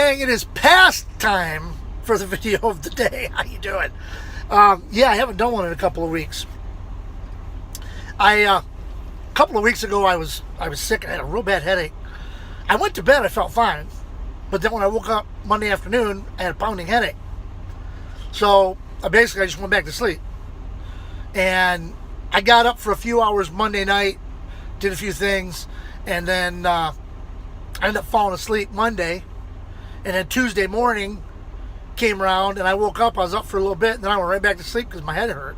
gang, it is past time for the video of the day. How you doing? Yeah, I haven't done one in a couple of weeks. A couple of weeks ago, I was sick. I had a real bad headache. I went to bed. I felt fine, but then when I woke up Monday afternoon, I had a pounding headache. So I just went back to sleep, and I got up for a few hours Monday night, did a few things, and then I ended up falling asleep Monday. And then Tuesday morning came around, and I woke up. I was up for a little bit, and then I went right back to sleep because my head hurt.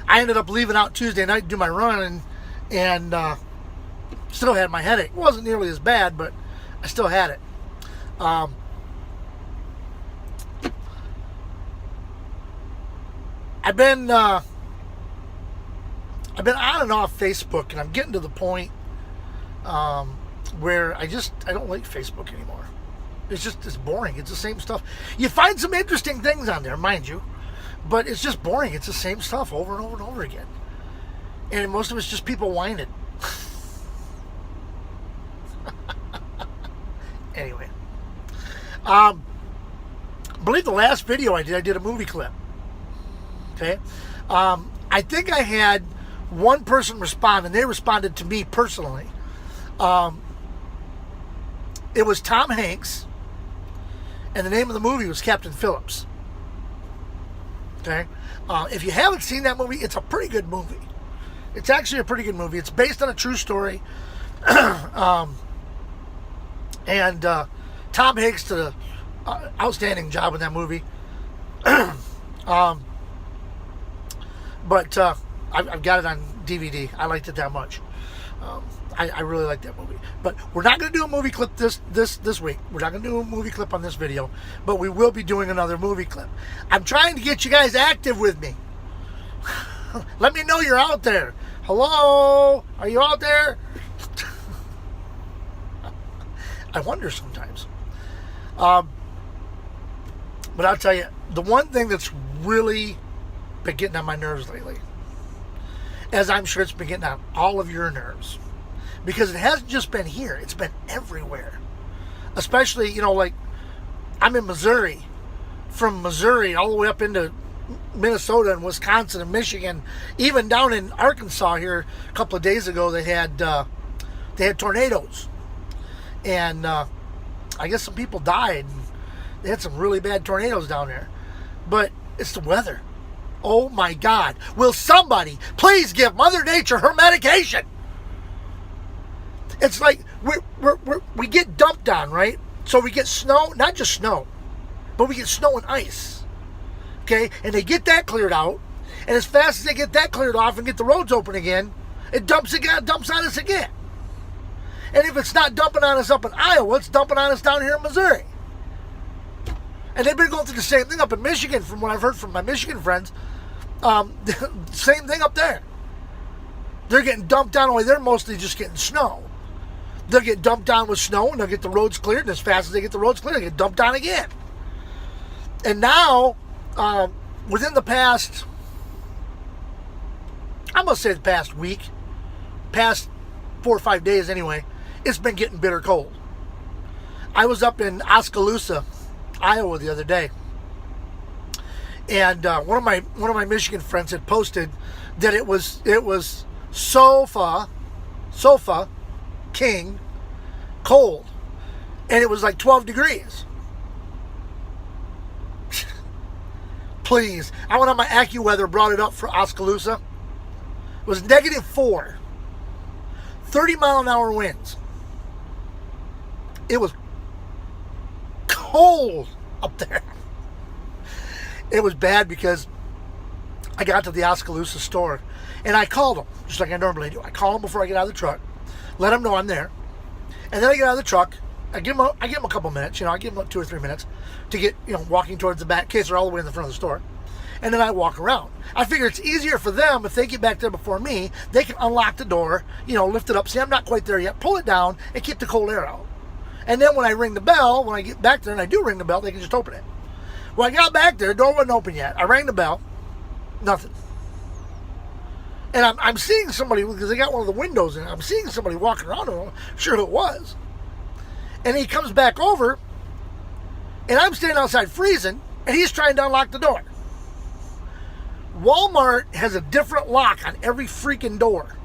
I ended up leaving out Tuesday night to do my run, and still had my headache. It wasn't nearly as bad, but I still had it. I've been on and off Facebook, and I'm getting to the point where I don't like Facebook anymore. It's boring. It's the same stuff. You find some interesting things on there, mind you, but it's just boring. It's the same stuff over and over and over again. And most of it's just people whining. Anyway. I believe the last video I did a movie clip. Okay? I think I had one person respond, and they responded to me personally. It was Tom Hanks, and the name of the movie was Captain Phillips. Okay? If you haven't seen that movie, it's a pretty good movie. It's actually a pretty good movie. It's based on a true story. And Tom Hanks did an outstanding job in that movie. But I've got it on DVD. I liked it that much. I really like that movie. But we're not going to do a movie clip this week. We're not going to do a movie clip on this video. But we will be doing another movie clip. I'm trying to get you guys active with me. Let me know you're out there. Hello? Are you out there? I wonder sometimes. But I'll tell you, the one thing that's really been getting on my nerves lately, as I'm sure it's been getting on all of your nerves, because it hasn't just been here, it's been everywhere. Especially, like, I'm in Missouri. From Missouri all the way up into Minnesota and Wisconsin and Michigan, even down in Arkansas here a couple of days ago, they had tornadoes. And I guess some people died. They had some really bad tornadoes down there. But it's the weather. Oh my God. Will somebody please give Mother Nature her medication? It's like we get dumped on, right? So we get snow, not just snow, but we get snow and ice. Okay? And they get that cleared out. And as fast as they get that cleared off and get the roads open again, it dumps on us again. And if it's not dumping on us up in Iowa, it's dumping on us down here in Missouri. And they've been going through the same thing up in Michigan, from what I've heard from my Michigan friends. Same thing up there. They're getting dumped down, only they're mostly just getting snow. They'll get dumped down with snow, and they'll get the roads cleared, and as fast as they get the roads cleared, they get dumped down again. And now, within the past, I'm going to say the past week, past 4 or 5 days anyway, it's been getting bitter cold. I was up in Oskaloosa, Iowa the other day, and one of my Michigan friends had posted that it was sofa king cold, and it was like 12 degrees. Please, I went on my AccuWeather, brought it up for Oskaloosa. It was -4, 30-mile-an-hour winds. It was cold up there. It was bad because I got to the Oskaloosa store and I called them, just like I normally do. I call them before I get out of the truck, let them know I'm there, and then I get out of the truck. I give them a couple minutes. I give them 2 or 3 minutes to get walking towards the back, in case they're all the way in the front of the store. And then I walk around. I figure it's easier for them if they get back there before me. They can unlock the door, lift it up. See, I'm not quite there yet. Pull it down and keep the cold air out. And then when I ring the bell, when I get back there and I do ring the bell, they can just open it. Well, I got back there, door wasn't open yet. I rang the bell, nothing. And I'm seeing somebody, because they got one of the windows in it, I'm seeing somebody walking around, and I'm sure who it was. And he comes back over, And I'm standing outside freezing, and he's trying to unlock the door. Walmart has a different lock on every freaking door.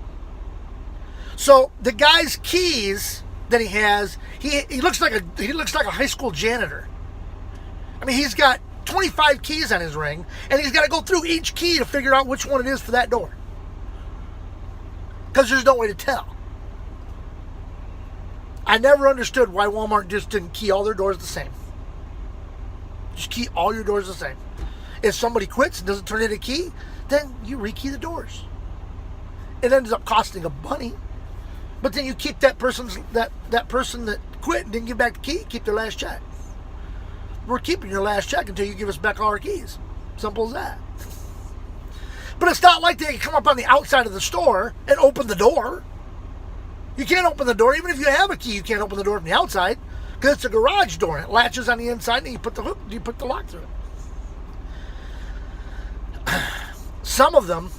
So the guy's keys that he has, he looks like a high school janitor. I mean, he's got 25 keys on his ring, and he's got to go through each key to figure out which one it is for that door. Because there's no way to tell. I never understood why Walmart just didn't key all their doors the same. Just key all your doors the same. If somebody quits and doesn't turn in a key, then you rekey the doors. It ends up costing a money, but then you keep that person that quit and didn't give back the key, keep their last check. We're keeping your last check until you give us back all our keys. Simple as that. But it's not like they can come up on the outside of the store and open the door. You can't open the door. Even if you have a key, you can't open the door from the outside because it's a garage door and it latches on the inside and you put the lock through it. Some of them,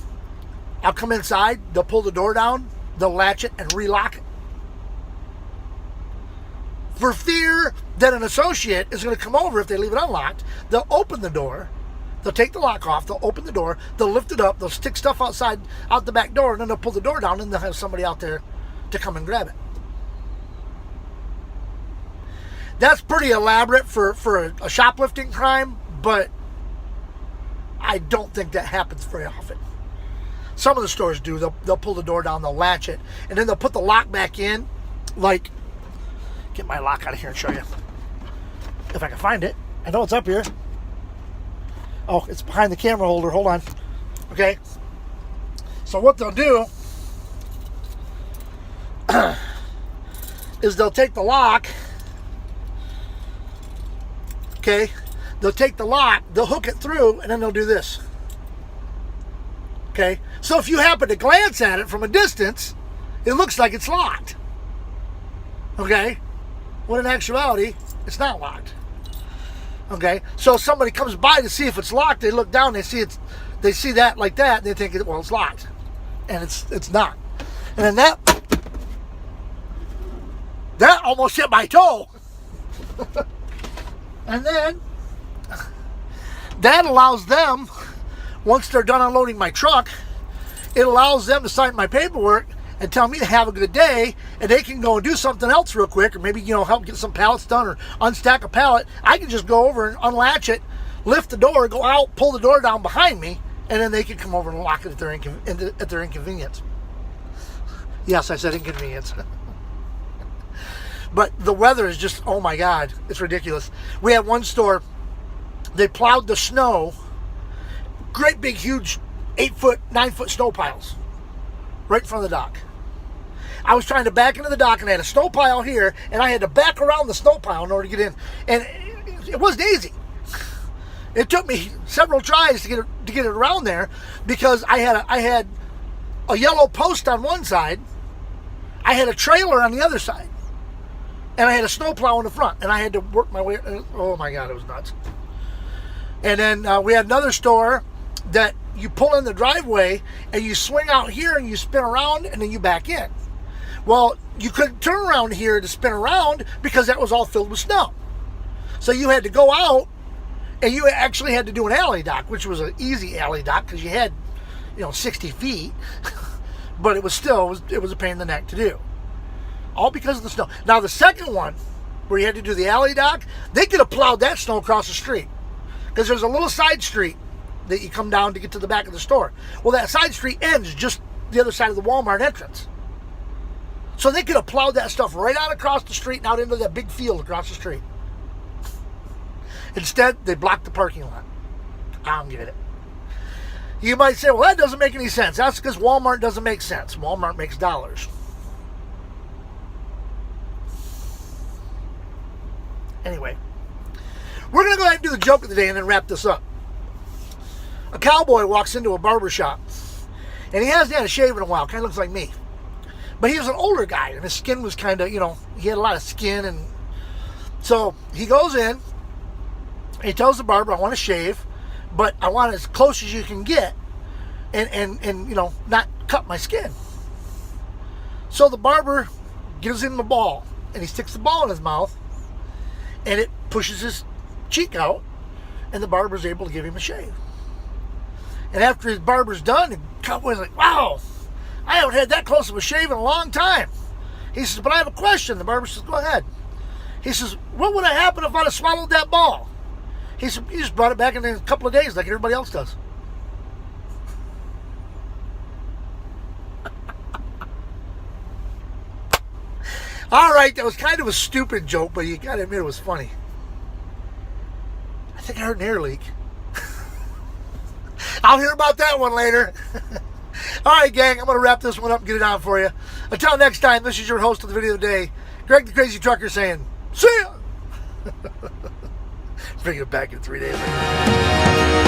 I'll come inside, they'll pull the door down, they'll latch it and relock it. For fear that an associate is going to come over if they leave it unlocked, they'll open the door, they'll take the lock off, they'll open the door, they'll lift it up, they'll stick stuff out the back door, and then they'll pull the door down and they'll have somebody out there to come and grab it. That's pretty elaborate for a shoplifting crime, but I don't think that happens very often. Some of the stores do. They'll pull the door down, they'll latch it, and then they'll put the lock back in. Like, get my lock out of here and show you. If I can find it. I know it's up here. Oh, it's behind the camera holder. Hold on. Okay. So what they'll do is they'll take the lock. Okay. They'll take the lock, they'll hook it through, and then they'll do this. Okay? So if you happen to glance at it from a distance, it looks like it's locked. Okay? When in actuality, it's not locked. Okay? So if somebody comes by to see if it's locked, they look down, they see that like that, and they think, well, it's locked. And it's not. And then that almost hit my toe. And then that allows them, once they're done unloading my truck, it allows them to sign my paperwork and tell me to have a good day, and they can go and do something else real quick, or maybe, help get some pallets done or unstack a pallet. I can just go over and unlatch it, lift the door, go out, pull the door down behind me, and then they can come over and lock it at their inconvenience. Yes, I said inconvenience. But the weather is just, oh my God, it's ridiculous. We had one store, they plowed the snow, great big huge 8-foot, 9-foot snow piles right in front of the dock. I was trying to back into the dock and I had a snow pile here and I had to back around the snow pile in order to get in. And it wasn't easy. It took me several tries to get it around there because I had a yellow post on one side, I had a trailer on the other side, and I had a snowplow in the front, and I had to work my way. Oh my God, it was nuts. And then we had another store that you pull in the driveway and you swing out here and you spin around and then you back in. Well, you couldn't turn around here to spin around because that was all filled with snow. So you had to go out and you actually had to do an alley dock, which was an easy alley dock because you had, 60 feet, but it was a pain in the neck to do. All because of the snow. Now the second one, where you had to do the alley dock, they could have plowed that snow across the street. Because there's a little side street that you come down to get to the back of the store. Well, that side street ends just the other side of the Walmart entrance. So they could have plowed that stuff right out across the street and out into that big field across the street. Instead, they blocked the parking lot. I don't get it. You might say, well, that doesn't make any sense. That's because Walmart doesn't make sense. Walmart makes dollars. Anyway, we're going to go ahead and do the joke of the day and then wrap this up. A cowboy walks into a barber shop, and he hasn't had a shave in a while. Kind of looks like me. But he was an older guy, and his skin was kind of, he had a lot of skin. And so he goes in, he tells the barber, I want to shave, but I want it as close as you can get and not cut my skin. So the barber gives him the ball, and he sticks the ball in his mouth, and it pushes his cheek out, and the barber's able to give him a shave. And after his barber's done, the cowboy's like, wow, I haven't had that close of a shave in a long time. He says, but I have a question. The barber says, go ahead. He says, what would have happened if I'd have swallowed that ball? He said, you just brought it back in a couple of days like everybody else does. All right, that was kind of a stupid joke, but you got to admit it was funny. I think I heard an air leak. I'll hear about that one later. All right, gang, I'm going to wrap this one up and get it on for you. Until next time, this is your host of the video today, Greg the Crazy Trucker, saying, see ya! Bring it back in 3 days.